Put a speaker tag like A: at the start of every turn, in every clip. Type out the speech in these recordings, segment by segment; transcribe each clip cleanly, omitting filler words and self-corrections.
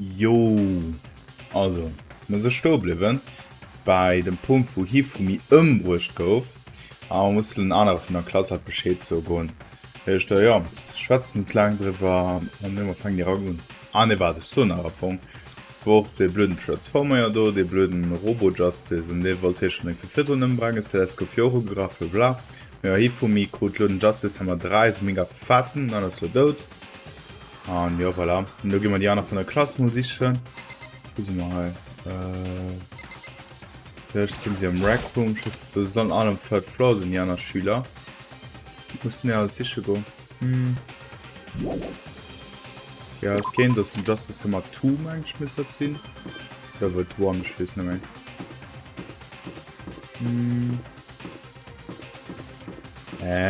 A: Jo, also muss sto bliwen bei dem Punkt wo Hifumi ëmbrucht gouf, aber muss den anderen von der Klasse hat beschscheet zo go. Ja schwatzen klang drwer immer fang die Augen an war so nachfang wo se blöden Transformer do de blöden Robojustice und de wollte schon eng vervierteln bringen Graf bla ja, Hifumi Krolöden Justice haben 3 mega fatten an so Dout. Und ja, voilà. Und da gehen wir die anderen von der Klasse muss ich schon. Vielleicht sind sie am Rackroom, so sollen alle am Third Floor sind die anderen Schüler. Müssen ja als sicher gehen. Ja, es geht, dass ein Justice immer 2 eigentlich müsste ziehen. Da wird 1, ich weiß nicht mehr.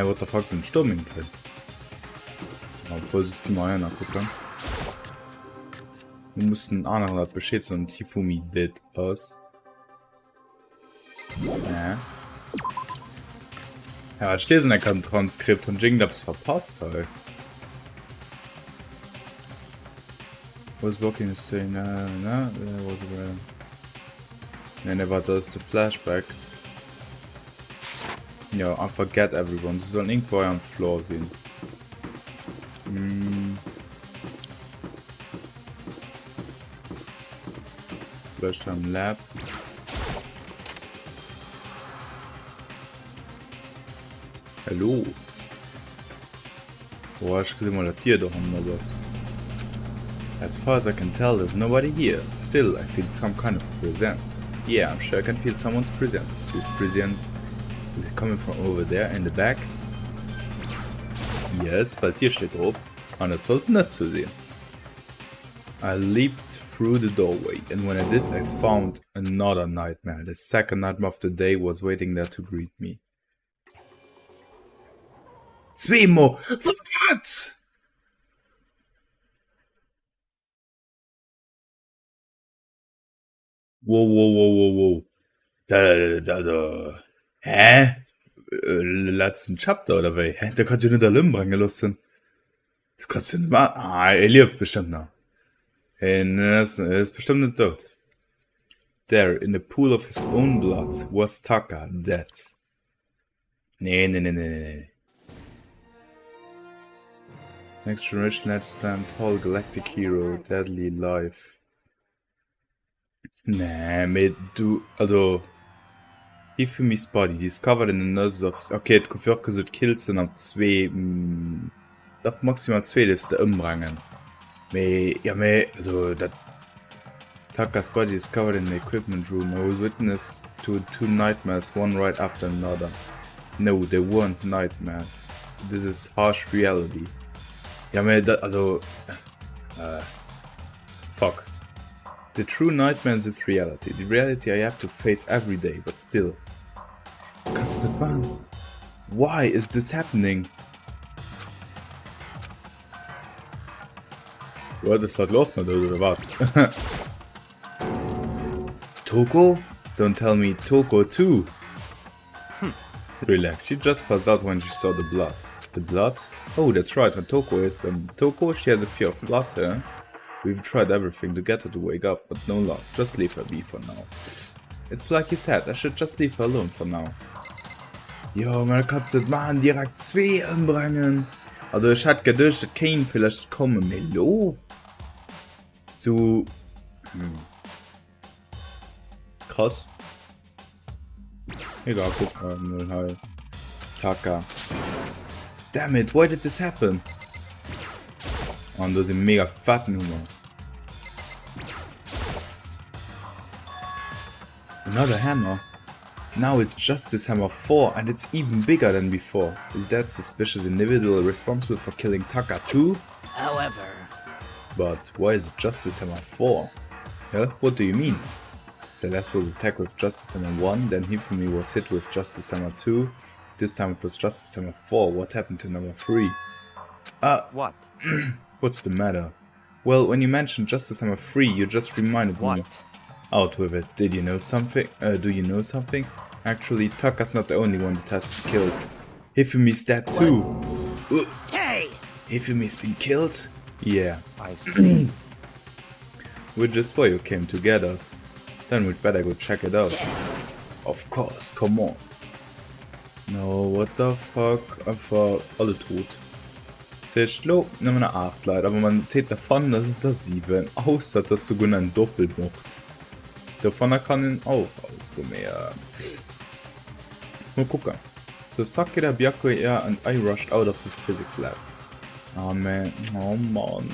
A: What the fuck sind Sturm irgendwie? Obwohl es immer einer gucken. Wir mussten anderen Bescheid und Hifumi dead aus. Ja, ich lese kein Transkript und Jing hab's verpasst, halt. Was walking is saying, never does the flashback. Ja, I forget everyone. Sie sollen irgendwo am Floor sehen. Vielleicht am Lab. Hallo. Oh, ich kriege mal das Tier doch mal was. As far as I can tell, there's nobody here. Still, I feel some kind of presence. Yeah, I'm sure I can feel someone's presence. This presence is it coming from over there in the back? Yes, weil hier steht drauf. Und das sollte nicht zu sehen. I leaped through the doorway, and when I did, I found another nightmare. The second nightmare of the day was waiting there to greet me. Zweimal! What? Wow. Also. Hä? Letzten Chapter oder wie? Hä? Da kannst du nicht allein bringen lassen. Du kannst nicht mal. Er lebt bestimmt noch. Hey, er ist bestimmt nicht tot. There, in the pool of his own blood, was Taka dead. Nee. Next generation had stand tall galactic hero, deadly life. Nee, mit du, also. Hifumi's body discovered in the nose of. Okay, et kofir gesagt kills sind am 2. Doch maximal 2 lebst umbringen. Also that Taka's body discovered in the equipment room. I was witness to 2 nightmares, one right after another. No, they weren't nightmares. This is harsh reality. Fuck. The true nightmares is reality. The reality I have to face every day, but still. Kannst nicht wahr? Why is this happening? Ja, das hat laufen oder was? Toko? Don't tell me Toko too. Relax, she just passed out when she saw the blood. The blood? Oh, that's right, when Toko is Toko, she has a fear of blood, eh? We've tried everything to get her to wake up, but no luck. Just leave her be for now. It's like you said, I should just leave her alone for now. Jo, man kannst nicht machen, direkt 2 umbringen. Also ich hatte gedacht, dass kein vielleicht kommen, Melo. So. Krass. Egal, guck mal, halt. Taka. Damn it, why did this happen? Und das ist ein mega fetten Humor. Another hammer. Now it's Justice Hammer 4 and it's even bigger than before. Is that suspicious individual responsible for killing Taka too?
B: However.
A: But why is it Justice Hammer 4? Yeah, what do you mean? Celeste was attacked with Justice Hammer 1, then Hifumi was hit with Justice Hammer 2. This time it was Justice Hammer 4. What happened to number 3?
B: What?
A: What's the matter? Well, when you mentioned Justice Hammer 3, you just reminded me. Out with it. Did you know something? Do you know something? Actually, Taka's not the only one that has been killed. Hifumi's dead too.
B: Hey!
A: Hifumi's been killed? Yeah.
B: I see.
A: We just saw you came to get us. Then we'd better go check it out. Of course, come on. No, what the fuck? Einfach alle tot. Tisch, lo, nimm eine 8 Leute, aber man tät davon, dass es das 7, außer dass du gut ein Doppel macht. Davon kann ihn auch auskommen. Mal gucken. So Sakura, Byako, and I rushed out of the physics lab. Oh man, oh man.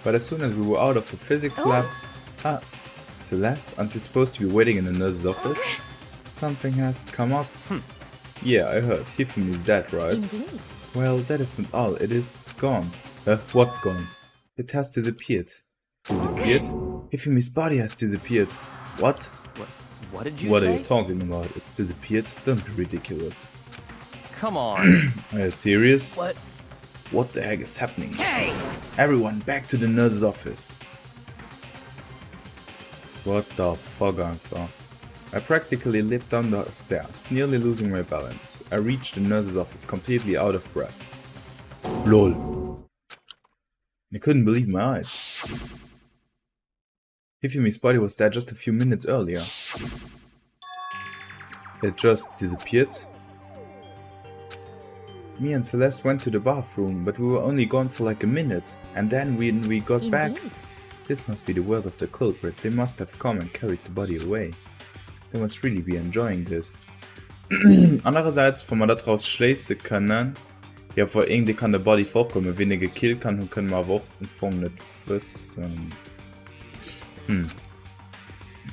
A: But as soon as we were out of the physics lab, Celeste, aren't you supposed to be waiting in the nurse's office? Something has come up. Yeah, I heard. Hifumi is dead, right?
C: Indeed.
A: Well, that isn't all. It is gone. What's gone? It has disappeared. Disappeared? Hifumi's body has disappeared. What?
B: What did you
A: What
B: say?
A: are you talking about? It's disappeared? Don't be ridiculous.
B: Come on.
A: Are you serious?
B: What?
A: What the heck is happening?
B: Hey!
A: Everyone back to the nurse's office. What the fuck, einfach? I practically leaped down the stairs, nearly losing my balance. I reached the nurse's office completely out of breath. LOL. I couldn't believe my eyes. Hifumi's body was there just a few minutes earlier. It just disappeared. Me and Celeste went to the bathroom, but we were only gone for like a minute. And then when we got back, this must be the word of the culprit. They must have come and carried the body away. They must really be enjoying this. Andererseits, wenn man daraus schließen können, ja, vor irgendwie kann der Body vorkommen, wenn er gekillt kann, dann können wir aber auch Anfang nicht wissen.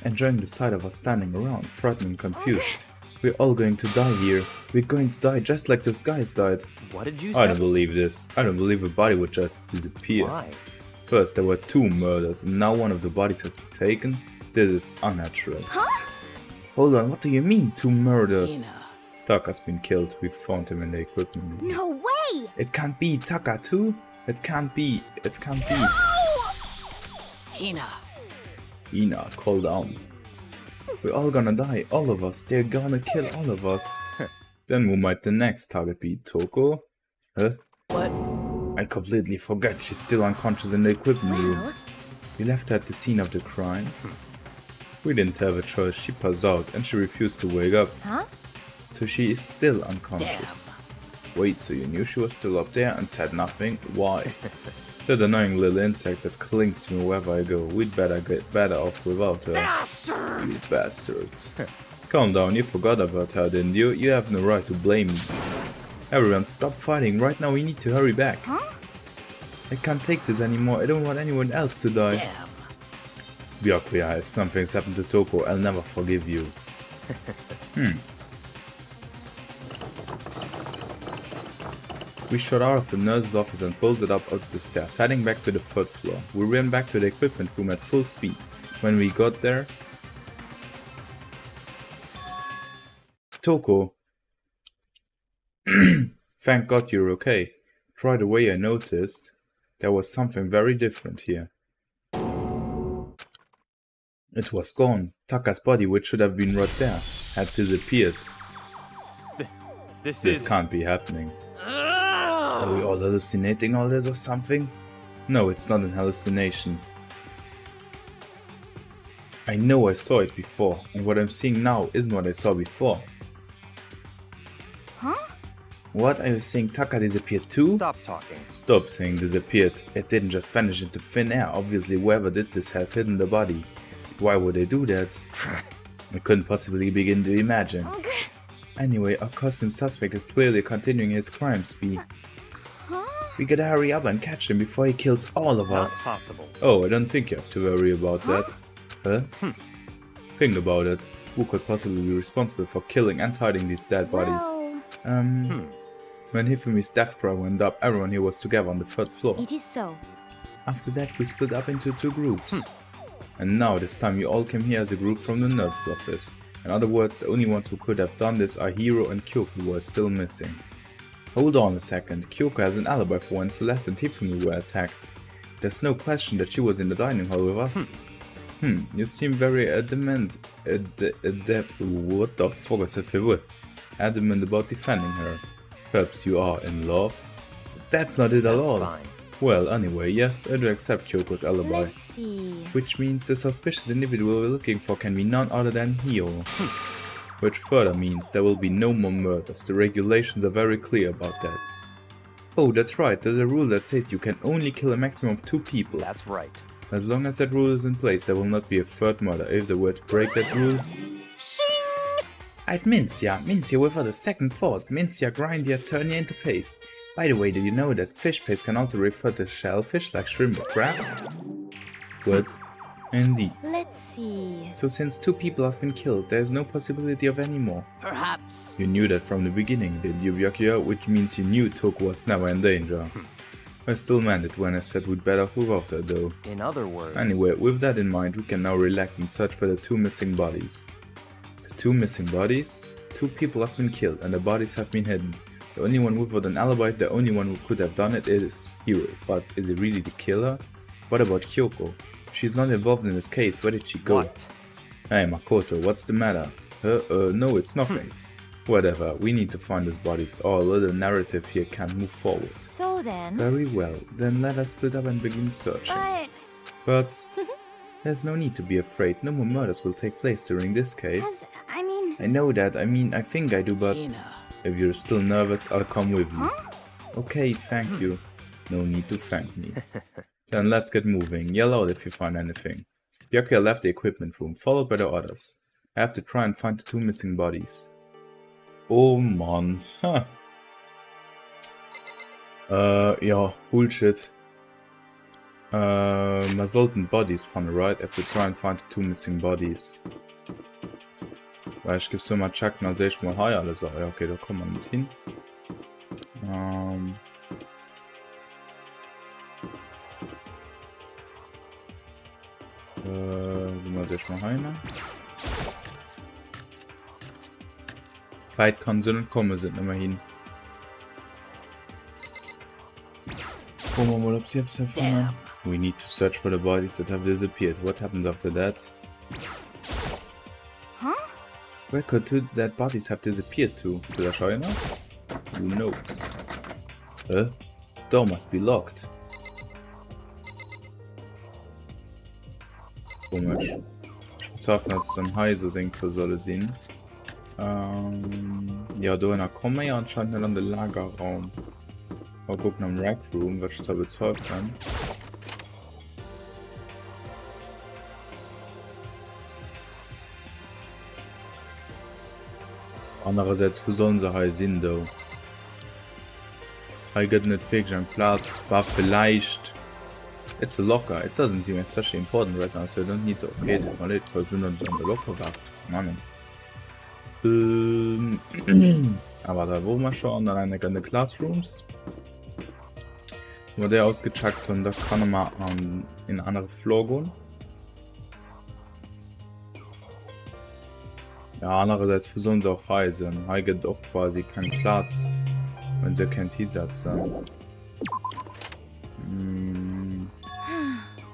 A: Enjoying the sight of us standing around, frightened and confused. We're all going to die here. We're going to die just like those guys died.
B: What did you say?
A: I don't believe this. I don't believe a body would just disappear.
B: Why?
A: First, there were 2 murders, and now one of the bodies has been taken. This is unnatural.
C: Huh?
A: Hold on, what do you mean 2 murders?
B: Hina.
A: Taka's been killed. We found him in the equipment room.
C: No way!
A: It can't be Taka too. It can't be. It can't be.
B: Hina.
A: Ina, calm down. We're all gonna die, all of us. They're gonna kill all of us. Then who might the next target be? Toko? Huh?
B: What?
A: I completely forgot she's still unconscious in the equipment room.
C: Well,
A: We left her at the scene of the crime. We didn't have a choice. She passed out and she refused to wake up.
C: huh?
A: So she is still unconscious. Wait, so you knew she was still up there and said nothing? Why? That annoying little insect that clings to me wherever I go. We'd better get better off without her.
B: Bastard!
A: You bastards. Calm down, you forgot about her, didn't you? You have no right to blame me. Everyone, stop fighting. Right now we need to hurry back.
C: Huh?
A: I can't take this anymore. I don't want anyone else to die.
B: Damn.
A: Byakuya, if something's happened to Toko, I'll never forgive you. We shot out of the nurse's office and pulled it up the stairs, heading back to the 3rd floor. We ran back to the equipment room at full speed. When we got there... Toko! Thank God you're okay. Right away I noticed there was something very different here. It was gone. Taka's body, which should have been right there, had disappeared. This can't be happening. Are we all hallucinating all this or something? No, it's not an hallucination. I know I saw it before, and what I'm seeing now isn't what I saw before.
C: Huh?
A: What, are you saying Taka disappeared too?
B: Stop talking.
A: Stop saying disappeared. It didn't just vanish into thin air. Obviously whoever did this has hidden the body. Why would they do that? I couldn't possibly begin to imagine. Anyway, our costume suspect is clearly continuing his crime spree.
C: Huh?
A: We gotta hurry up and catch him before he kills all of
B: Not
A: us.
B: possible.
A: Oh, I don't think you have to worry about that. Huh? Think about it. Who could possibly be responsible for killing and hiding these dead bodies?
C: Well,
A: When Hifumi's death cry went up, everyone here was together on the 3rd floor.
C: it is so.
A: After that, we split up into 2 groups. And now, this time, you all came here as a group from the nurse's office. In other words, the only ones who could have done this are Hiro and Kyoko, who are still missing. Hold on a second, Kyoko has an alibi for when Celeste and Hifumi were attacked. There's no question that she was in the dining hall with us. You seem very adamant. What the fuck is that? Adamant about defending her. Perhaps you are in love? That's not it at all.
B: Fine.
A: Well, anyway, yes, I do accept Kyoko's alibi.
C: Let's see.
A: Which means the suspicious individual we're looking for can be none other than Hio. Which further means there will be no more murders. The regulations are very clear about that. Oh, that's right, there's a rule that says you can only kill a maximum of 2 people.
B: That's right.
A: As long as that rule is in place, there will not be a third murder. If there were to break that rule... I'd Mincia without a second thought. Mincia grind ya, turn ya into paste. By the way, did you know that fish paste can also refer to shellfish like shrimp or crabs? Good. Indeed.
C: Let's see.
A: So since 2 people have been killed, there is no possibility of any more.
B: Perhaps.
A: You knew that from the beginning, didn't you, Byakuya? Which means you knew Toku was never in danger. I still meant it when I said we'd better move after though.
B: In other words.
A: Anyway, with that in mind, we can now relax and search for the 2 missing bodies. The 2 missing bodies? 2 people have been killed and the bodies have been hidden. The only one without an alibi, the only one who could have done it is Hiro. But is he really the killer? What about Kyoko? If she's not involved in this case, where did she go?
B: What?
A: Hey Makoto, what's the matter? No, it's nothing. Whatever, we need to find those bodies. Our little narrative here can't move forward.
C: So then.
A: Very well, then let us split up and begin searching. But there's no need to be afraid, no more murders will take place during this case. I know that, I think I do, but
B: Hina.
A: if you're still nervous, I'll come with you. Okay, thank you. No need to thank me. Then let's get moving. Yell out if you find anything. Byakuya left the equipment room, followed by the others. I have to try and find the 2 missing bodies. Oh man. Huh. Ja, Bullshit. Man sollten Bodies finden, right? I have to try and find the 2 missing bodies. Weil ich gebe so mal checken, als ich mal hi alles. Ja, okay, da kommen wir mit hin. Wie man sich mal heim. Weit kann sie nicht kommen, sind immerhin. Gucken wir mal, ob sie etwas erfahren. We need to search for the bodies that have disappeared. What happened after that? Where could 2 dead bodies have disappeared to? Vielleicht einer? Who knows? The door must be locked. Komisch. Ich bezweifle, dass es dann heißer irgendwo soll sein. Ja, da kommen wir ja anscheinend nicht an den Lagerraum. Mal gucken am Rack Room, was ich da bezweifeln. Andererseits, wo sollen sie hier sein, da? Hier gibt nicht wirklich einen Platz, war vielleicht... It's a locker, it doesn't seem especially important right now, so I don't need to okay it, weil ich versuche on the locker gehabt, Mann. Aber da wo wir schon, dann eine ganze Classrooms. Wo der ausgecheckt und da kann man in andere Floor gehen. Ja, andererseits versuchen sie auch reisen. Hier gibt auch quasi keinen Platz, wenn sie kein T-Shirt sind.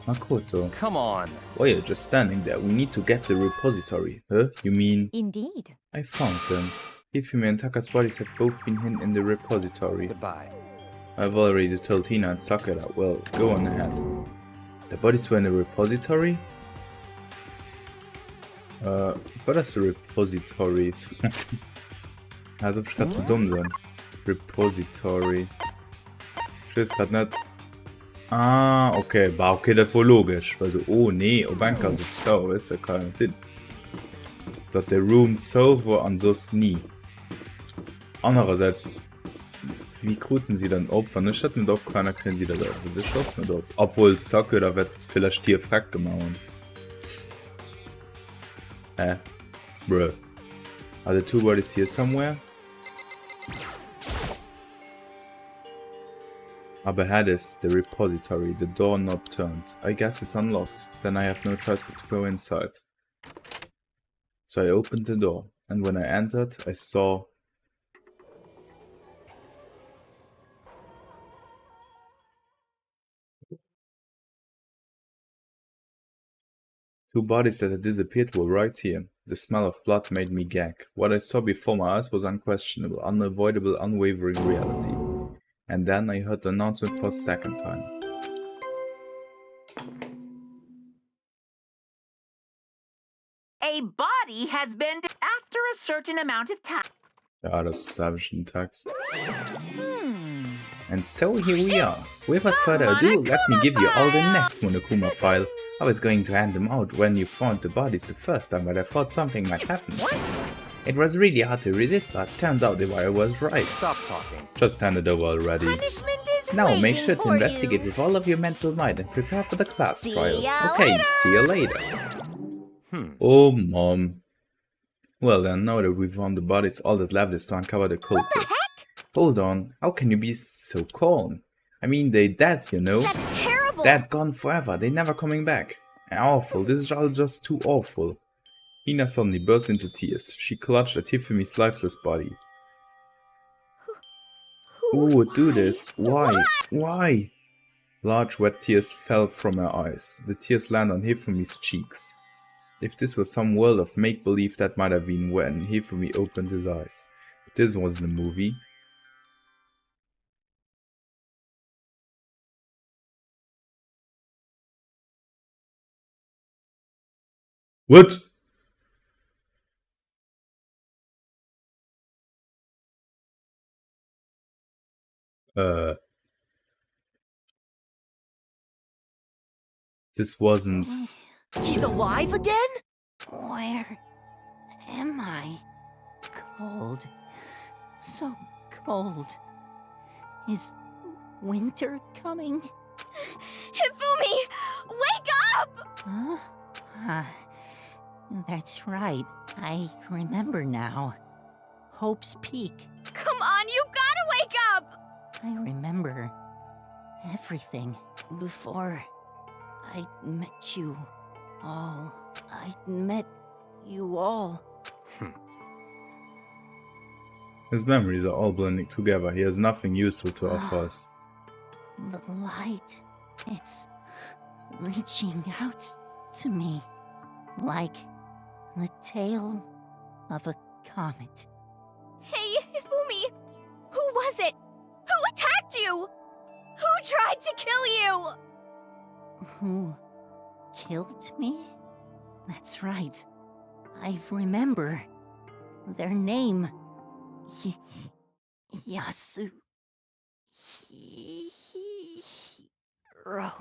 A: Makoto.
B: Come on.
A: Why are you just standing there? We need to get the repository. Huh? You mean?
C: Indeed.
A: I found them. Hifumi and Taka's bodies have both been hidden in the repository.
B: Goodbye.
A: I've already told Tina and Sakura. Well, go on ahead. The bodies were in the repository? What is the repository? Als ob ich gerade so dumm sein. Repository. Ich weiß gerade nicht. Ah, okay, war okay, das war logisch. Also, oh nee, auf jeden Fall so, ist ja kein Sinn. Dass der Room so war, ansonsten nie. Andererseits, wie kruten sie dann ob? Wenn ich nicht ob, keiner kriegen sie da drauf. Das ist schon nicht ob. Obwohl, Socke, da wird vielleicht hier Frack gemacht. Bruh. Are the 2 bodies here somewhere? Up ahead is the repository, the door knob turned. I guess it's unlocked, then I have no choice but to go inside. So I opened the door, and when I entered, I saw... Two bodies that had disappeared were right here. The smell of blood made me gag. What I saw before my eyes was unquestionable, unavoidable, unwavering reality. And then I heard the announcement for a second time.
D: A body has been after a certain amount of time.
A: Ja, das ist selbst Text. And so here we are. Without further ado, let me give you all the next Monokuma file. I was going to hand them out when you found the bodies the first time, but I thought something might happen. It was really hard to resist, but turns out the wire was right.
B: Stop talking.
A: Just hand it over already. Now make sure to investigate with all of your mental might and prepare for the class trial. Okay, see you later. Oh, Mom. Well then, now that we've found the bodies, all that left is to uncover the culprit. Hold on, how can you be so calm? I mean, they dead, you know?
C: That's terrible.
A: Dead, gone forever, they never coming back. Awful, this is all just too awful. Hina suddenly burst into tears. She clutched at Hifumi's lifeless body. Who would do this? Why? Why? Large wet tears fell from her eyes. The tears landed on Hifumi's cheeks. If this was some world of make-believe, that might have been when Hifumi opened his eyes. But this wasn't a movie. What? This wasn't...
E: He's alive again? Where am I? Cold. So cold. Is winter coming?
C: Hifumi, wake up!
E: Huh? That's right. I remember now. Hope's Peak.
C: Come on, you gotta wake up!
E: I remember everything before I met you all. I met you all.
A: His memories are all blending together. He has nothing useful to offer us.
E: The light. It's reaching out to me like the tail of a comet.
C: Hey, Hifumi! Who was it? Who attacked you? Who tried to kill you?
E: Who killed me? That's right. I remember their name. Yasu. Hiro.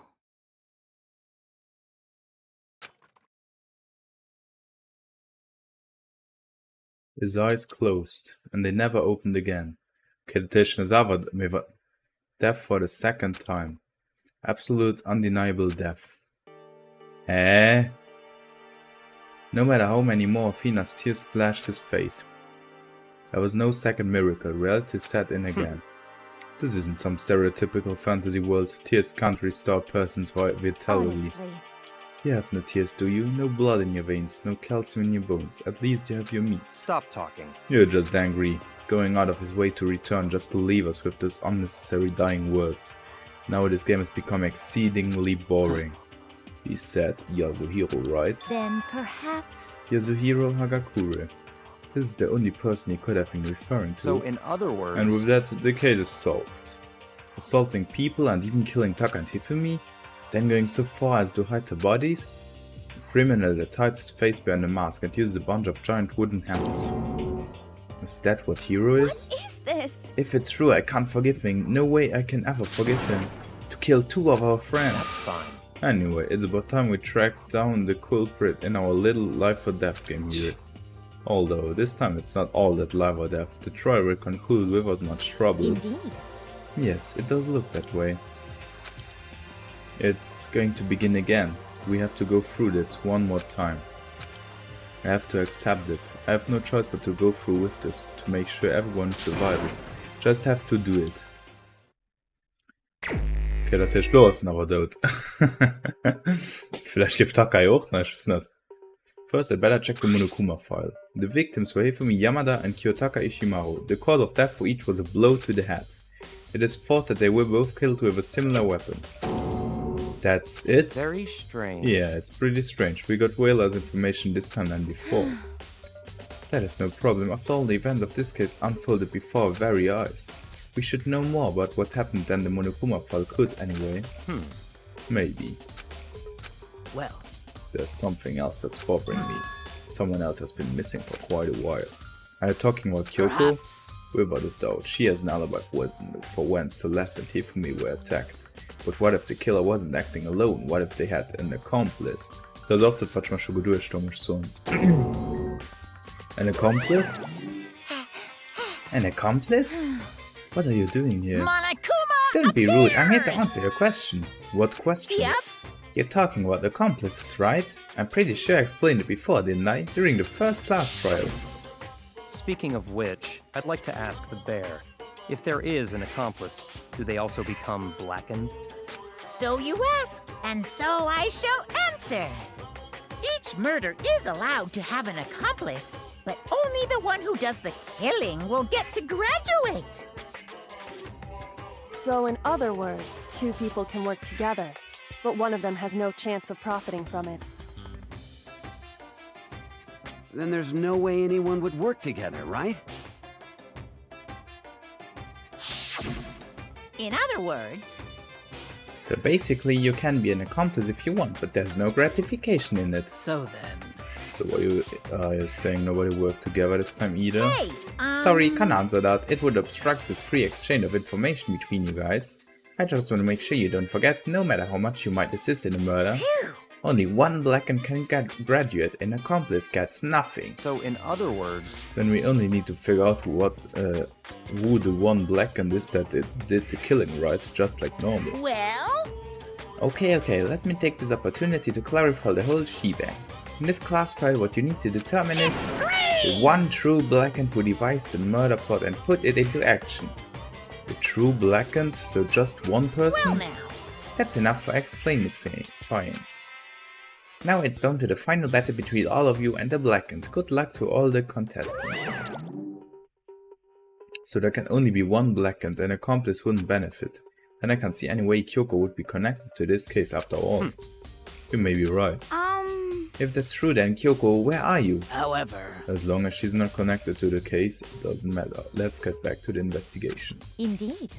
A: His eyes closed, and they never opened again. Meditation is over. Death for the second time. Absolute, undeniable death. No matter how many more of Hina's tears splashed his face. There was no second miracle. Reality set in again. This isn't some stereotypical fantasy world. Tears can't restore a person's vitality.
C: Honestly.
A: You have no tears, do you? No blood in your veins, no calcium in your bones. At least you have your meat.
B: Stop talking.
A: You're just angry, going out of his way to return just to leave us with those unnecessary dying words. Now this game has become exceedingly boring. He said Yasuhiro, right?
C: Then perhaps...
A: Yasuhiro Hagakure. This is the only person he could have been referring to.
B: So in other words...
A: And with that, the case is solved. Assaulting people and even killing Taka and Hifumi? Then going so far as to hide the bodies? A criminal that hides his face behind a mask and uses a bunch of giant wooden hands. Is that what Hiro is?
C: What is this?
A: If it's true, I can't forgive him. No way I can ever forgive him. To kill two of our
B: That's
A: friends.
B: fine.
A: Anyway, it's about time we track down the culprit in our little life or death game here. Although, this time it's not all that life or death. The trial will conclude without much trouble.
C: Indeed.
A: Yes, it does look that way. It's going to begin again. We have to go through this one more time. I have to accept it. I have no choice but to go through with this, to make sure everyone survives. Just have to do it. Okay, das ist los, aber Dout. Vielleicht lebt Takai auch? Nein, ich weiß nicht. First, I better check the Monokuma file. The victims were Hifumi Yamada and Kiyotaka Ishimaru. The cause of death for each was a blow to the head. It is thought that they were both killed with a similar weapon. That's it?
B: Very strange.
A: Yeah, it's pretty strange. We got way less information this time than before. That is no problem. After all, the events of this case unfolded before our very eyes. We should know more about what happened than the Monokuma file could anyway. Maybe.
E: Well,
A: There's something else that's bothering me. Someone else has been missing for quite a while. Are you talking about Kyoko?
E: perhaps.
A: We're about a doubt. She has an alibi for when Celeste and Hifumi were attacked. But what if the killer wasn't acting alone? What if they had an accomplice? Das ist auch das, was ich mir schon gedurchstunde so. An accomplice? An accomplice? What are you doing here?
E: Monokuma!
A: Don't be rude, I'm here to answer your question. What question?
E: Yep.
A: You're talking about accomplices, right? I'm pretty sure I explained it before, didn't I? During the first class trial.
B: Speaking of which, I'd like to ask the bear, if there is an accomplice, do they also become blackened?
E: So you ask, and so I shall answer. Each murder is allowed to have an accomplice, but only the one who does the killing will get to graduate.
F: So in other words, two people can work together, but one of them has no chance of profiting from it.
G: Then there's no way anyone would work together, right?
E: In other words,
A: So basically, you can be an accomplice if you want, but there's no gratification in it.
E: so then.
A: So are you saying nobody worked together this time either?
E: Hey,
A: Sorry, can't answer that. It would obstruct the free exchange of information between you guys. I just want to make sure you don't forget, no matter how much you might assist in a murder, only one blackened can graduate, an accomplice gets nothing.
B: So in other words,
A: Then we only need to figure out who the one blackened is that did the killing, right? Just like normal.
E: Well,
A: Okay, let me take this opportunity to clarify the whole shebang. In this class trial, what you need to determine is the one true blackened who devised the murder plot and put it into action. The true blackened, so just one person?
E: well now.
A: That's enough for explaining fine. Now it's down to the final battle between all of you and the blackened. Good luck to all the contestants. So there can only be one blackened, an accomplice wouldn't benefit. And I can't see any way Kyoko would be connected to this case after all. You may be right. If that's true, then Kyoko, where are you?
E: However,
A: As long as she's not connected to the case, it doesn't matter. Let's get back to the investigation.
E: indeed.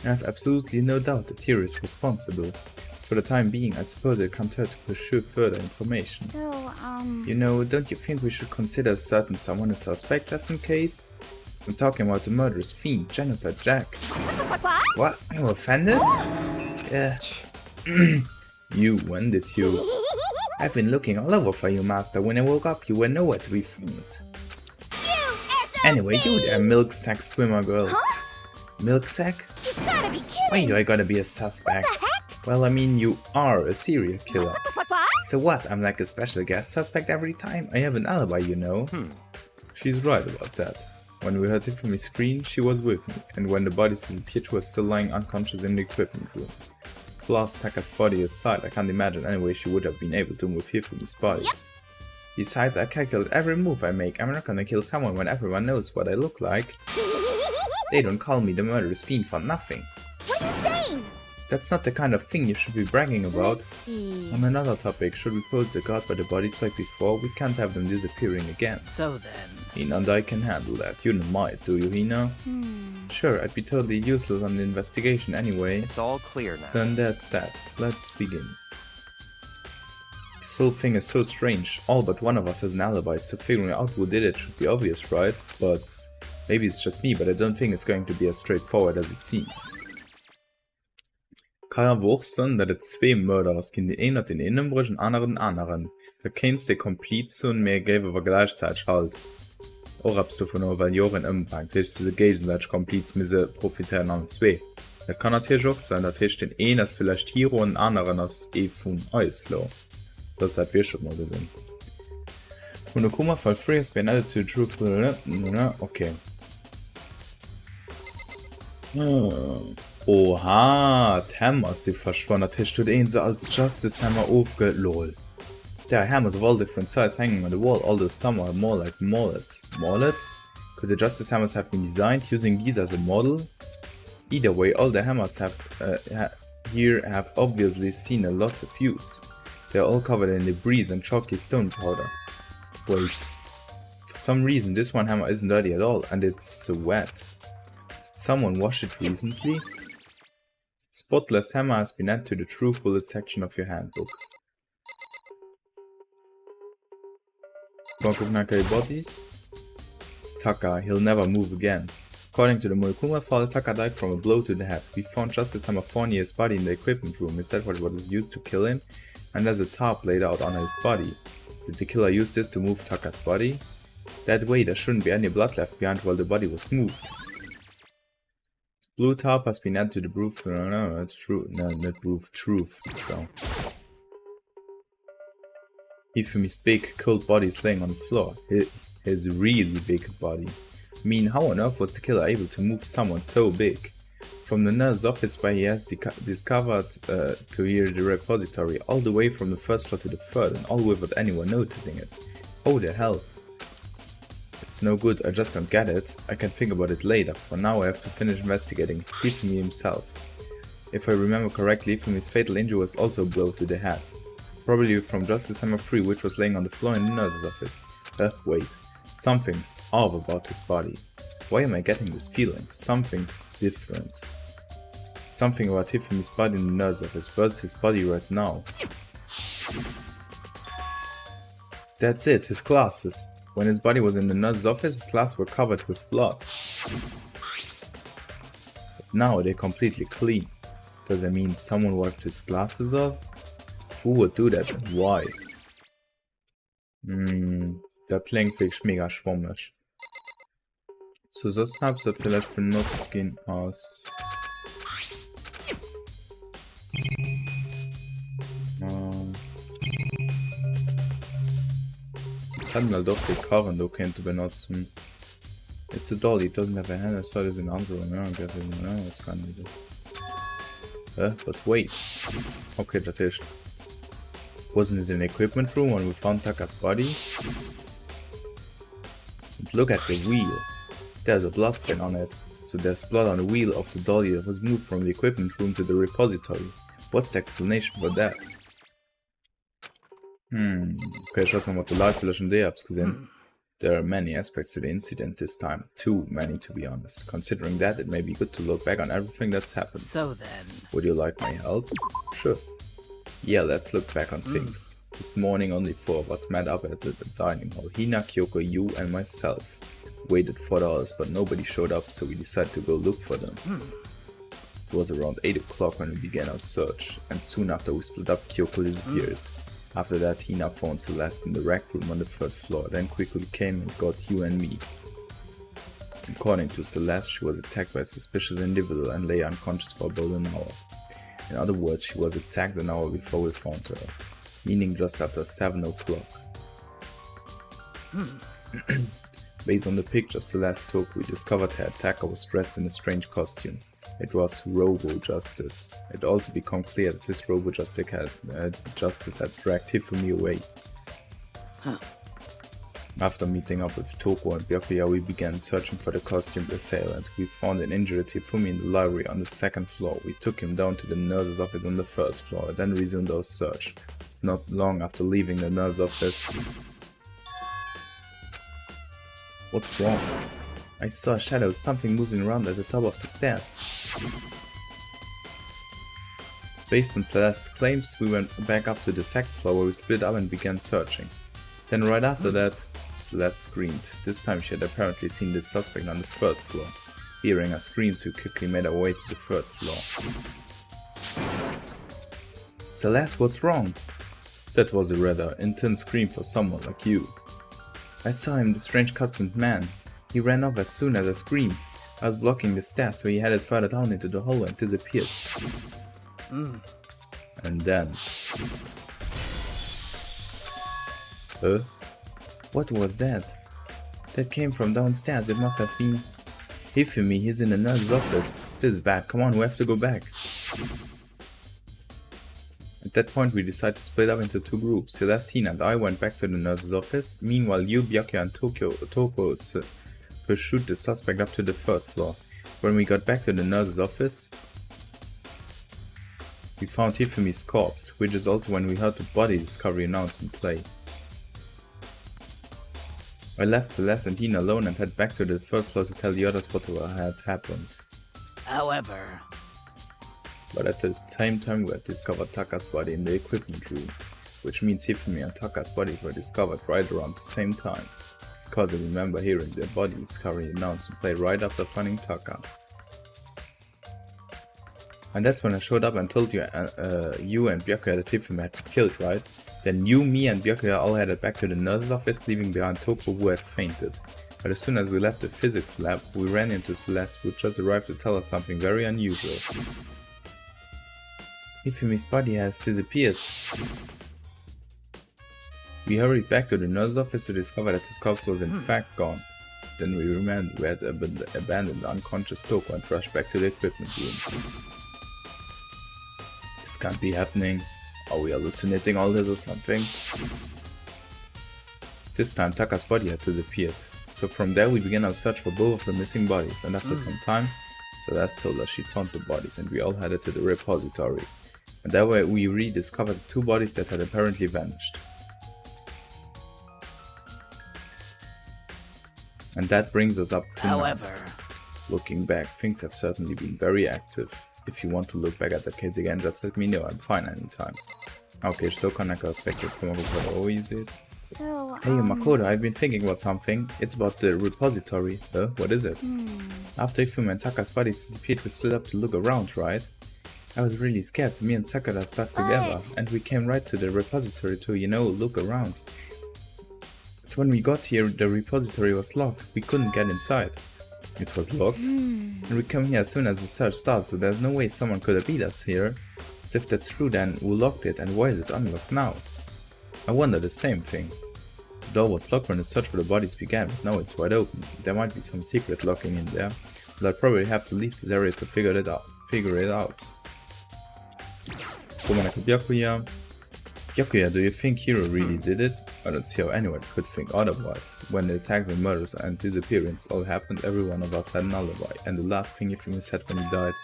A: I have absolutely no doubt that Hiro is responsible. For the time being, I suppose it can't hurt to pursue further information.
C: So,
A: You know, don't you think we should consider a certain someone a suspect just in case? I'm talking about the murderous fiend, Genocide Jack. What? I'm offended? Yeah. When did you? I've been looking all over for you, Master. When I woke up, you were nowhere to be found. Anyway, you there, milk sack swimmer girl. Milk sack?
C: you gotta be kidding!
A: Why do I gotta be a suspect? Well, I mean, you are a serial killer.
C: What?
A: So what? I'm like a special guest suspect every time? I have an alibi, you know. She's right about that. When we heard Hifumi scream, she was with me, and when the body disappeared, she was still lying unconscious in the equipment room. Plus, Taka's body aside, I can't imagine any way she would have been able to move Hifumi's body.
C: Yep.
A: Besides, I calculate every move I make. I'm not gonna kill someone when everyone knows what I look like. They don't call me the murderous fiend for nothing.
C: What are you saying?
A: That's not the kind of thing you should be bragging about.
C: Let's see.
A: On another topic, should we pose the guard by the bodies like before? We can't have them disappearing again.
E: So then.
A: Hina and I can handle that. You don't mind, do you, Hina? Sure, I'd be totally useless on the investigation anyway.
B: it's all clear now.
A: Then that's that. Let's begin. This whole thing is so strange. All but one of us has an alibi, so figuring out who did it should be obvious, right? But maybe it's just me, but I don't think it's going to be as straightforward as it seems. Kan ja auch sein, dass es zwei Mörder gibt, den einen hat den einen und den anderen den anderen. Da kennst du komplett so und mehr geben wir gleichzeitig halt. Auch habst du von einer Valioren umbringt, das ist diese gegenseitig komplett müssen profitieren an zwei. Das kann natürlich auch sein, dass den einen als vielleicht Hiro und den anderen als von Eislo. Das hat wir schon mal gesehen. Monokuma fell free has been added to the truth. Okay. Oha, die Hammer sind verschwunden. Hast du den so als Justice Hammer aufgehört? Lol. There are hammers of all different sizes hanging on the wall, although some are more like mallets. Mallets? Could the Justice Hammers have been designed using these as a model? Either way, all the hammers here have obviously seen a lot of use. They are all covered in debris and chalky stone powder. Wait. For some reason, this one hammer isn't dirty at all, and it's so wet. It someone wash it recently? Spotless hammer has been added to the true bullet section of your handbook. Kokunakai bodies? Taka, he'll never move again. According to the Murikuma file, Taka died from a blow to the head. We found Justice Hammer Fournier's body in the equipment room. Is that what was used to kill him? And there's a tarp laid out on his body. Did the killer use this to move Taka's body? That way there shouldn't be any blood left behind while the body was moved. Blue tarp has been added to the proof. No, that's true. No, not proof. Truth. So. Hifumi's big, cold body is laying on the floor. His really big body. I mean, how on earth was the killer able to move someone so big? From the nurse's office where he has discovered to here the repository, all the way from the first floor to the third, and all without anyone noticing it. Oh the hell. It's no good, I just don't get it. I can think about it later. For now I have to finish investigating Hifumi himself. If I remember correctly, Hifumi's fatal injury was also a blow to the head. Probably from Justice Hammer 3, which was laying on the floor in the nurse's office. Wait. Something's off about his body. Why am I getting this feeling? Something's different. Something about Hifumi's body in the nurse's office versus his body right now. That's it, his glasses. When his body was in the nurse's office, his glasses were covered with blood. But now they're completely clean. Does that mean someone wiped his glasses off? Who would do that and why? Das klingt wirklich mega schwammig. Zusatz hat vielleicht benutzt gehen aus. Kann halt doch die Karren da könnte benutzen. It's a dolly, it doesn't have a hand, so there's an underroom. Yeah, I guess it's kind of. But wait. Okay, that is. Wasn't this in the equipment room when we found Taka's body? And look at the wheel. There's a blood stain on it. So there's blood on the wheel of the dolly that was moved from the equipment room to the repository. What's the explanation for that? Okay, ich schaue mal die Ladefehler schon der hab's gesehen. There are many aspects to the incident this time. Too many, to be honest. Considering that, it may be good to look back on everything that's happened.
E: So then...
A: Would you like my help? Sure. Yeah, let's look back on things. This morning only 4 of us met up at the dining hall. Hina, Kyoko, you and myself. Waited for others, but nobody showed up, so we decided to go look for them. It was around 8 o'clock when we began our search, and soon after we split up, Kyoko disappeared. After that, Hina found Celeste in the rec room on the 3rd floor, then quickly came and got you and me. According to Celeste, she was attacked by a suspicious individual and lay unconscious for about an hour. In other words, she was attacked an hour before we found her, meaning just after 7 o'clock. Based on the picture Celeste took, we discovered her attacker was dressed in a strange costume. It was Robo-Justice. It also became clear that this Robo-Justice had dragged Hifumi away. After meeting up with Toko and Byakuya, we began searching for the costumed assailant. We found an injured Hifumi in the library on the 2nd floor. We took him down to the nurse's office on the 1st floor, then resumed our search. Not long after leaving the nurse's office... What's wrong? I saw a shadow, something moving around at the top of the stairs. Based on Celeste's claims, we went back up to the 2nd floor where we split up and began searching. Then right after that, Celeste screamed. This time she had apparently seen the suspect on the 3rd floor. Hearing her screams, we quickly made our way to the 3rd floor. Celeste, what's wrong? That was a rather intense scream for someone like you. I saw him, the strange costumed man. He ran off as soon as I screamed. I was blocking the stairs, so he headed further down into the hallway and disappeared. And then... What was that? That came from downstairs, it must have been... Hifumi, he's in the nurse's office. This is bad, come on, we have to go back. At that point we decided to split up into 2 groups. Celestine and I went back to the nurse's office. Meanwhile you, Byakuya and Toko pursued the suspect up to the 3rd floor. When we got back to the nurse's office, we found Hifumi's corpse, which is also when we heard the body discovery announcement play. I left Celeste and Hina alone and headed back to the 3rd floor to tell the others what had happened.
E: However,
A: But at the same time we had discovered Taka's body in the equipment room, which means Hifumi and Taka's body were discovered right around the same time, because I remember hearing their body discovery announced and played right after finding Taka. And that's when I showed up and told you you and Byakuya that Hifumi had been killed, right? Then you, me and Byakuya all headed back to the nurse's office, leaving behind Toko, who had fainted. But as soon as we left the physics lab, we ran into Celeste, who just arrived to tell us something very unusual. Hifumi's body has disappeared. We hurried back to the nurse's office to discover that his corpse was in fact gone. Then we remembered we had abandoned the unconscious Toko and rushed back to the equipment room. This can't be happening. Are we hallucinating all this or something? This time Taka's body had disappeared. So from there we began our search for both of the missing bodies, and after some time, Celeste told us she found the bodies and we all headed to the repository. And that way we rediscovered the 2 bodies that had apparently vanished. And that brings us up to now. Looking back, things have certainly been very active. If you want to look back at the case again, just let me know, I'm fine anytime. Okay, so kann ich als weg, kann man gucken, oh, you see it?
C: So,
A: Hey Makoto, I've been thinking about something. It's about the repository. What is it? After Hifumi and Taka's bodies disappeared, we split up to look around, right? I was really scared, so me and Sakura stuck together, and we came right to the repository to, look around. But when we got here, the repository was locked. We couldn't get inside. It was locked? And we come here as soon as the search starts, so there's no way someone could have beat us here. So if that's true, then who locked it and why is it unlocked now? I wonder the same thing. The door was locked when the search for the bodies began, but now it's wide open. There might be some secret locking in there, but I'll probably have to leave this area to figure it out. Byakuya. Byakuya, do you think Hiro really did it? I don't see how anyone could think otherwise. When the attacks and murders and disappearance all happened, every one of us had an alibi, and the last thing Hifumi said when he died,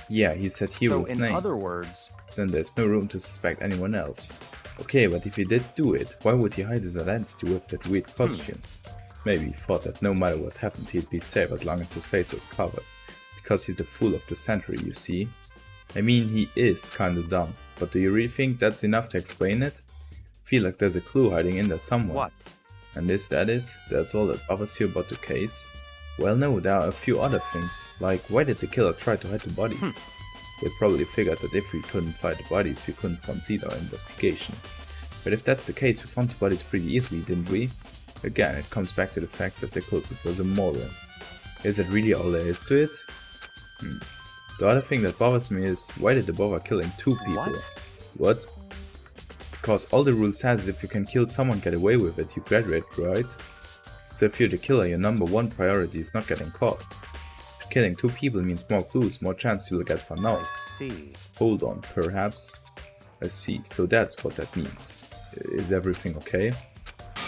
A: yeah, he said Hiro's name.
B: So in other words,
A: then there's no room to suspect anyone else. Okay, but if he did do it, why would he hide his identity with that weird costume? Maybe he thought that no matter what happened he'd be safe as long as his face was covered. Because he's the fool of the century, you see. I mean, he is kinda dumb, but do you really think that's enough to explain it? Feel like there's a clue hiding in there somewhere.
B: what?
A: And is that it? That's all that bothers you about the case? Well no, there are a few other things, like why did the killer try to hide the bodies? They probably figured that if we couldn't find the bodies, we couldn't complete our investigation. But if that's the case, we found the bodies pretty easily, didn't we? Again, it comes back to the fact that the culprit was a moron. Is that really all there is to it? The other thing that bothers me is, why did they bother killing 2 people? What? Because all the rule says is if you can kill someone, get away with it, you graduate, right? So if you're the killer, your number 1 priority is not getting caught. Killing 2 people means more clues, more chance you'll get found out.
B: I see.
A: Hold on, perhaps? I see, so that's what that means. Is everything okay?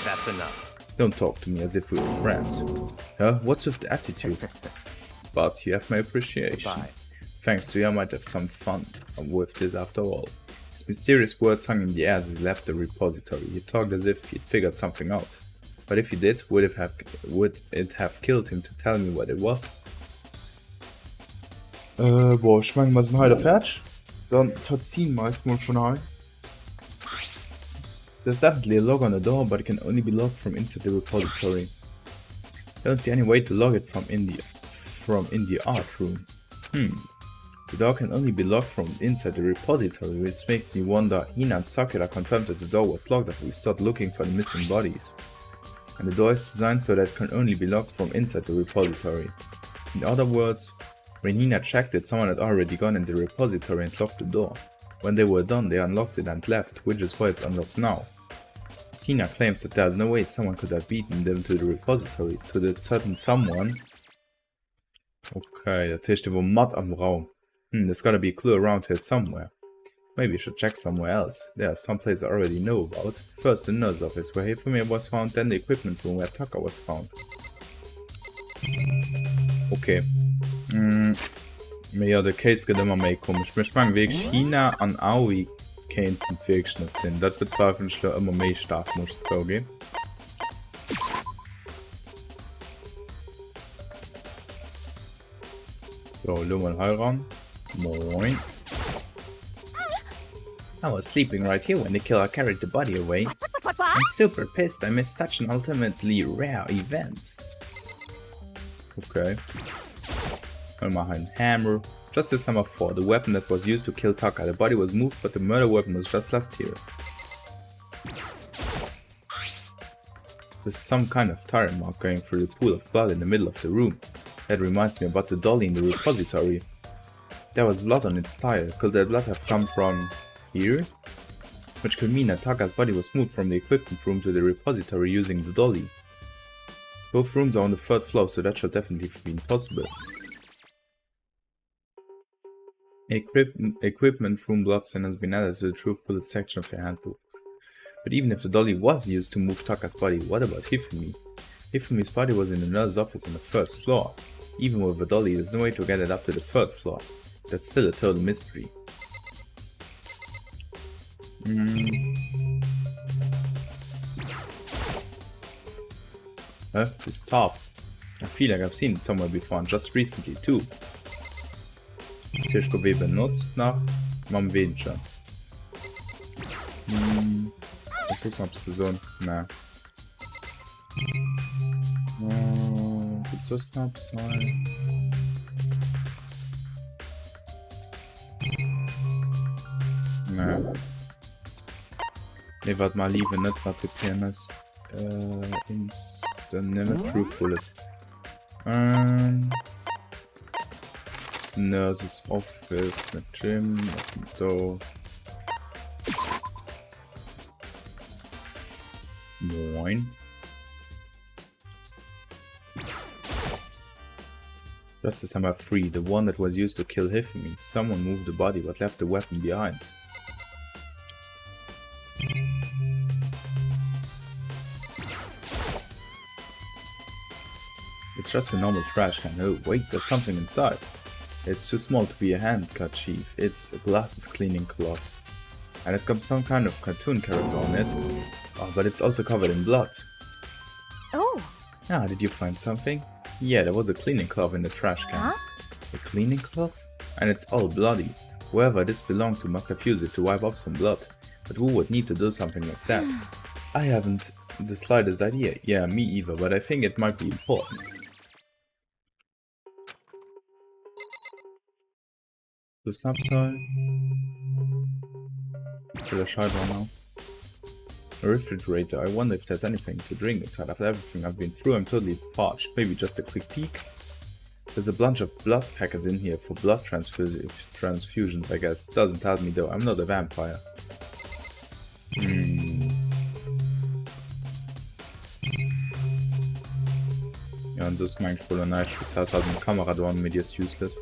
B: That's enough.
A: Don't talk to me as if we were friends. Huh? What's with the attitude? But you have my appreciation.
B: Bye.
A: Thanks to you, I might have some fun with this after all. His mysterious words hung in the air as he left the repository. He talked as if he'd figured something out. But if he did, would it have killed him to tell me what it was? Boah, ich meine, wir sind heute fertig. Dann verziehen wir erstmal von allen. There's definitely a log on the door, but it can only be logged from inside the repository. I don't see any way to log it from in the art room. The door can only be locked from inside the repository, which makes me wonder. Hina and Sakura confirmed that the door was locked after we started looking for the missing bodies. And the door is designed so that it can only be locked from inside the repository. In other words, when Hina checked it, someone had already gone in the repository and locked the door. When they were done, they unlocked it and left, which is why it's unlocked now. Hina claims that there's no way someone could have beaten them to the repository, so that certain someone... Okay, der Tisch war matt am Raum. There's gotta be a clue around here somewhere. Maybe I should check somewhere else. There's some place I already know about. First the nurse office where Hifumi was found, then the equipment room where Taka was found. Okay. Ja, der Case geht immer mehr komisch. Ich meine, wirklich China an Aoi kennt wirklich nicht Sinn. Das bezweifle ich immer mehr stark, muss ich sagen. So, Lumen Heiran. Moin. I was sleeping right here when the killer carried the body away.
C: What?
A: I'm super pissed I missed such an ultimately rare event. Okay. Ein hammer. Just as Hammer 4, the weapon that was used to kill Taka. The body was moved, but the murder weapon was just left here. There's some kind of tire mark going through the pool of blood in the middle of the room. That reminds me about the dolly in the repository. There was blood on its tire. Could that blood have come from here? Which could mean that Taka's body was moved from the equipment room to the repository using the dolly. Both rooms are on the 3rd floor, so that should definitely have been possible. Equipment room bloodstain has been added to the truth bullet section of your handbook. But even if the dolly was used to move Taka's body, what about Hifumi? Hifumi's body was in the nurse's office on the 1st floor. Even with the dolly, there's no way to get it up to the 3rd floor. That's still a total mystery. This top. I feel like I've seen it somewhere before, and just recently too. Tischgewebe benutzt nach Mam Wencher. Was ist noch Saison? Na. Gibt's was noch? Na. Ne, warte mal, liebe nicht, was die Penis. Dann nehmen wir Truth Bullet. Nurse's Office, a gym, a door. Moin. Justice Hammer 3, the one that was used to kill Hifumi. Someone moved the body but left the weapon behind. It's just a normal trash can. Oh, wait, there's something inside. It's too small to be a hand kerchief. It's a glasses cleaning cloth. And it's got some kind of cartoon character on it. Oh, but it's also covered in blood.
C: Oh.
A: Ah, did you find something? Yeah, there was a cleaning cloth in the trash can.
C: Huh?
A: A cleaning cloth? And it's all bloody. Whoever this belonged to must have used it to wipe up some blood. But who would need to do something like that? I haven't the slightest idea. Yeah, me either, but I think it might be important. The Snapside. Will I shine one now? A refrigerator. I wonder if there's anything to drink inside. After everything I've been through, I'm totally parched. Maybe just a quick peek. There's a bunch of blood packets in here for blood transfusions, I guess. Doesn't help me though. I'm not a vampire. Ja, und das meine ich voll nice. Das heißt halt eine Kamera da und Media ist useless.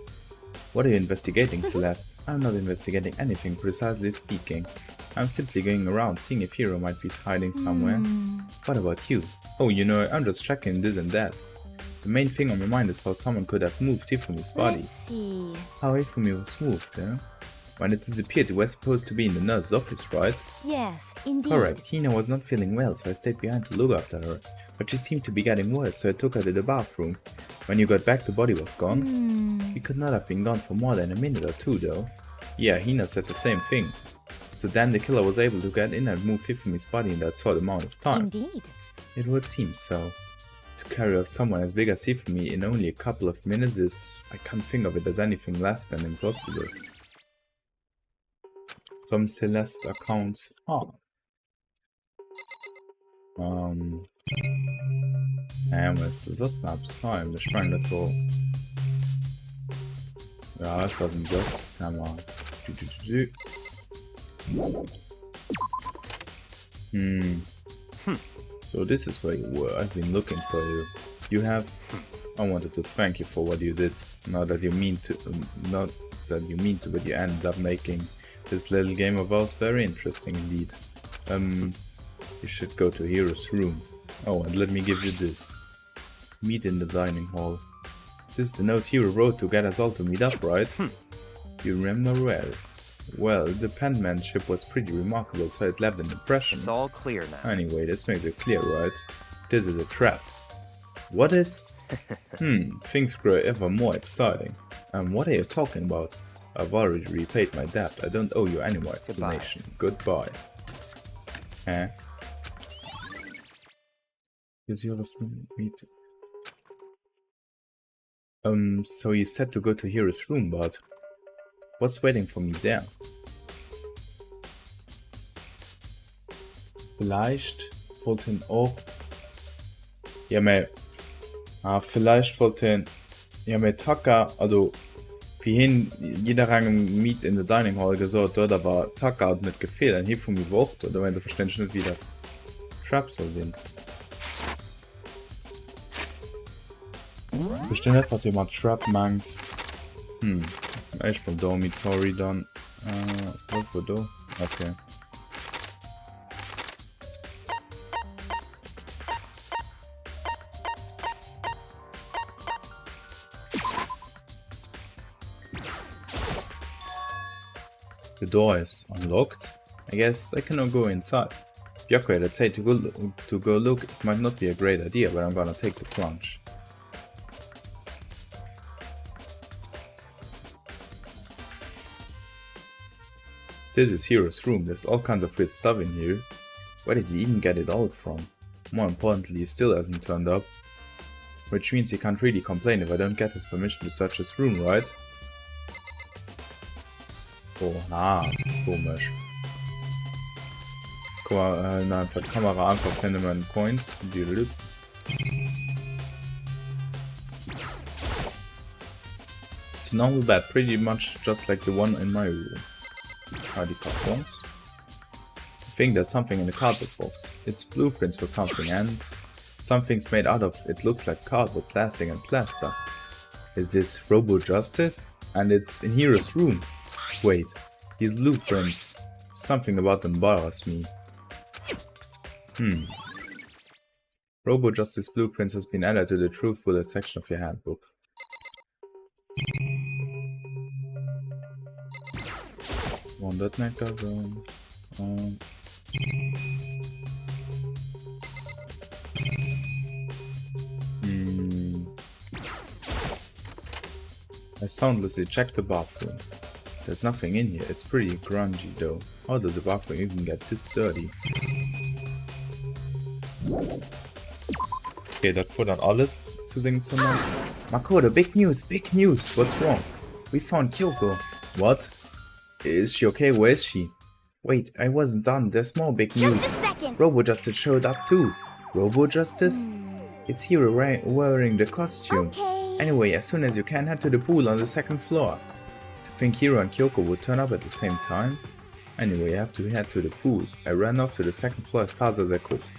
A: What are you investigating, Celeste? I'm not investigating anything, precisely speaking. I'm simply going around seeing if Hero might be hiding somewhere. What about you? Oh, you know, I'm just checking this and that. The main thing on my mind is how someone could have moved Hifumi's body.
C: Let's see.
A: How Hifumi was moved, eh? When it disappeared, it was supposed to be in the nurse's office, right?
C: Yes, indeed.
A: Correct. Hina was not feeling well, so I stayed behind to look after her. But she seemed to be getting worse, so I took her to the bathroom. When you got back, the body was gone. We could not have been gone for more than a minute or two, though. Yeah, Hina said the same thing. So then the killer was able to get in and move Hifumi's body in that short amount of time.
C: Indeed.
A: It would seem so. To carry off someone as big as Hifumi in only a couple of minutes is... I can't think of it as anything less than impossible. From Celeste's account. Was ist das? Snapside, das meine das doch. Ja, das war ein Justice Hammer. So this is where you were. I've been looking for you. You have... I wanted to thank you for what you did. Not that you mean to, but you ended up making this little game of ours very interesting indeed. You should go to Hero's room. Oh, and let me give you this. Meet in the dining hall. This is the note Hero wrote to get us all to meet up, right? You remember well. Well, the penmanship was pretty remarkable, so it left an impression.
B: It's all clear now.
A: Anyway, this makes it clear, right? This is a trap. What is? Things grow ever more exciting. What are you talking about? I've already repaid my debt. I don't owe you any more explanation. Goodbye. Eh? Use yours meet. So you said to go to Hero's room, but what's waiting for me there? Vielleicht wollte ihn auch. Ja, me. Vielleicht wollte ihn. Ja, me Taka, also. Wie hin jeder Rang Meet in der Dining Hall gesagt, da war Taka hat nicht gefehlt, ein Hifumi Wort, oder wenn du verstehst nicht wieder Trap soll den. Bestimmt nicht, was jemand Trap meint. Ich bin Dormitory dann. Wo da? Okay. The door is unlocked. I guess I cannot go inside. Byako had said to go look. It might not be a great idea, but I'm gonna take the plunge. This is Hero's room. There's all kinds of weird stuff in here. Where did he even get it all from? More importantly, he still hasn't turned up. Which means he can't really complain if I don't get his permission to search his room, right? Oh, komisch. Guck mal, einfach die Kamera einfach finden Coins. It's a normal bed, pretty much just like the one in my room. Tidy cartons. I think there's something in the cardboard box. It's blueprints for something, and something's made out of it looks like cardboard, plastic and plaster. Is this Robo Justice? And it's in Hero's room. Wait, these blueprints. Something about them bothers me. Robo Justice blueprints has been added to the Truth Bullet section of your handbook. Wandert nicht da so. I soundlessly checked the bathroom. There's nothing in here. It's pretty grungy though. How does the bathroom even get this dirty? Okay, das wurde dann alles zu singen zu machen. Makoto, big news, big news. What's wrong? We found Kyoko. What? Is she okay? Where is she? Wait, I wasn't done. There's more big news.
C: Just a second.
A: Robo Justice showed up too. Robo Justice? It's Hero wearing the costume.
C: Okay.
A: Anyway, as soon as you can, head to the pool on the second floor. To think Hero and Kyoko would turn up at the same time? Anyway, I have to head to the pool. I ran off to the second floor as fast as I could.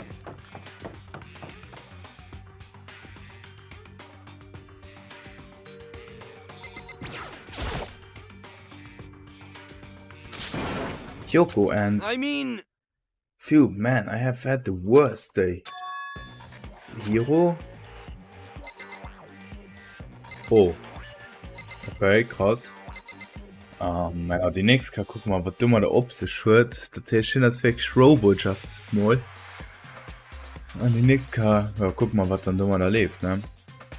A: Kyoko and... Phew, man, I have had the worst day. Hero? Oh. Okay, krass. Ja, die nächste kann gucken mal, was dummer da ob sich schwört. Das ist schön, dass wirklich Robo Justice mal. Und die nächste kann, ja, gucken mal, was dann dummer da lebt, ne?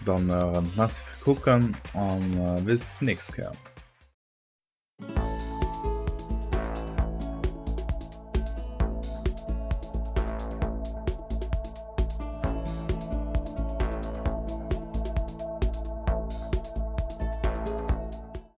A: Dann, lass gucken und bis nächstes Mal.